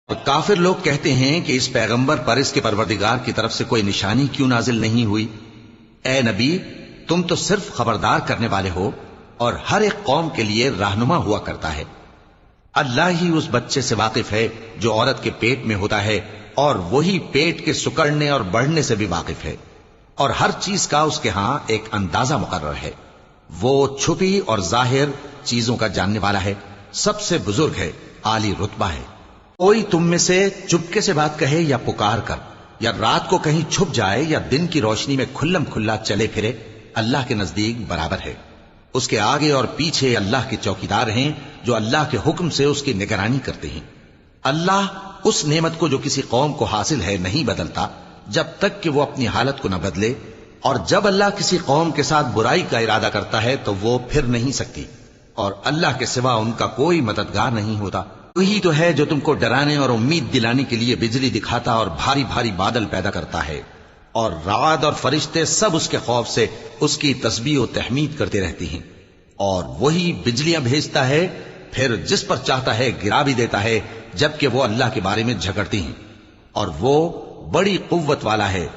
اور کافر لوگ کہتے ہیں کہ اس پیغمبر پر اس کے پروردگار کی طرف سے کوئی نشانی کیوں نازل نہیں ہوئی؟ اے نبی، تم تو صرف خبردار کرنے والے ہو اور ہر ایک قوم کے لیے رہنما ہوا کرتا ہے۔ اللہ ہی اس بچے سے واقف ہے جو عورت کے پیٹ میں ہوتا ہے، اور وہی پیٹ کے سکڑنے اور بڑھنے سے بھی واقف ہے، اور ہر چیز کا اس کے ہاں ایک اندازہ مقرر ہے۔ وہ چھپی اور ظاہر چیزوں کا جاننے والا ہے، سب سے بزرگ ہے، عالی رتبہ ہے۔ کوئی تم میں سے چپکے سے بات کہے یا پکار کر، یا رات کو کہیں چھپ جائے یا دن کی روشنی میں کھلم کھلا چلے پھرے، اللہ کے نزدیک برابر ہے۔ اس کے آگے اور پیچھے اللہ کے چوکیدار ہیں جو اللہ کے حکم سے اس کی نگرانی کرتے ہیں۔ اللہ اس نعمت کو جو کسی قوم کو حاصل ہے نہیں بدلتا جب تک کہ وہ اپنی حالت کو نہ بدلے، اور جب اللہ کسی قوم کے ساتھ برائی کا ارادہ کرتا ہے تو وہ پھر نہیں سکتی، اور اللہ کے سوا ان کا کوئی مددگار نہیں ہوتا۔ وہی تو ہے جو تم کو ڈرانے اور امید دلانے کے لیے بجلی دکھاتا اور بھاری بھاری بادل پیدا کرتا ہے، اور رعد اور فرشتے سب اس کے خوف سے اس کی تسبیح و تحمید کرتے رہتے ہیں۔ اور وہی بجلیاں بھیجتا ہے، پھر جس پر چاہتا ہے گرا بھی دیتا ہے، جبکہ وہ اللہ کے بارے میں جھگڑتی ہیں، اور وہ بڑی قوت والا ہے۔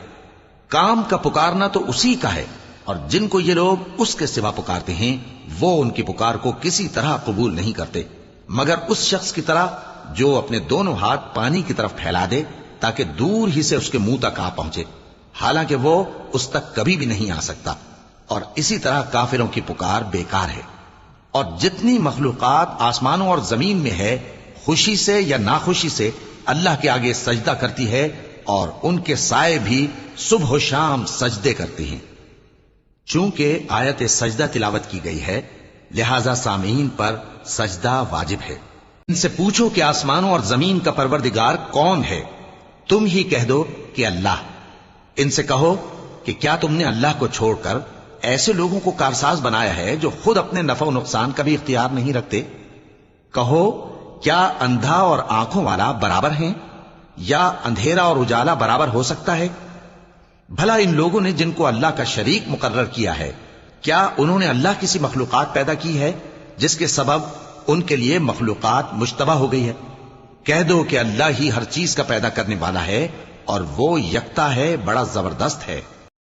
کام کا پکارنا تو اسی کا ہے، اور جن کو یہ لوگ اس کے سوا پکارتے ہیں وہ ان کی پکار کو کسی طرح قبول نہیں کرتے، مگر اس شخص کی طرح جو اپنے دونوں ہاتھ پانی کی طرف پھیلا دے تاکہ دور ہی سے اس کے منہ تک آ پہنچے، حالانکہ وہ اس تک کبھی بھی نہیں آ سکتا۔ اور اسی طرح کافروں کی پکار بیکار ہے۔ اور جتنی مخلوقات آسمانوں اور زمین میں ہے، خوشی سے یا ناخوشی سے اللہ کے آگے سجدہ کرتی ہے، اور ان کے سائے بھی صبح و شام سجدے کرتے ہیں۔ چونکہ آیت سجدہ تلاوت کی گئی ہے، لہذا سامعین پر سجدہ واجب ہے۔ ان سے پوچھو کہ آسمانوں اور زمین کا پروردگار کون ہے؟ تم ہی کہہ دو کہ اللہ۔ ان سے کہو کہ کیا تم نے اللہ کو چھوڑ کر ایسے لوگوں کو کارساز بنایا ہے جو خود اپنے نفع و نقصان کا بھی اختیار نہیں رکھتے؟ کہو کیا اندھا اور آنکھوں والا برابر ہیں، یا اندھیرا اور اجالا برابر ہو سکتا ہے؟ بھلا ان لوگوں نے جن کو اللہ کا شریک مقرر کیا ہے، کیا انہوں نے اللہ کسی مخلوقات پیدا کی ہے جس کے سبب ان کے لیے مخلوقات مشتبہ ہو گئی ہے؟ کہہ دو کہ اللہ ہی ہر چیز کا پیدا کرنے والا ہے، اور وہ یکتا ہے، بڑا زبردست ہے۔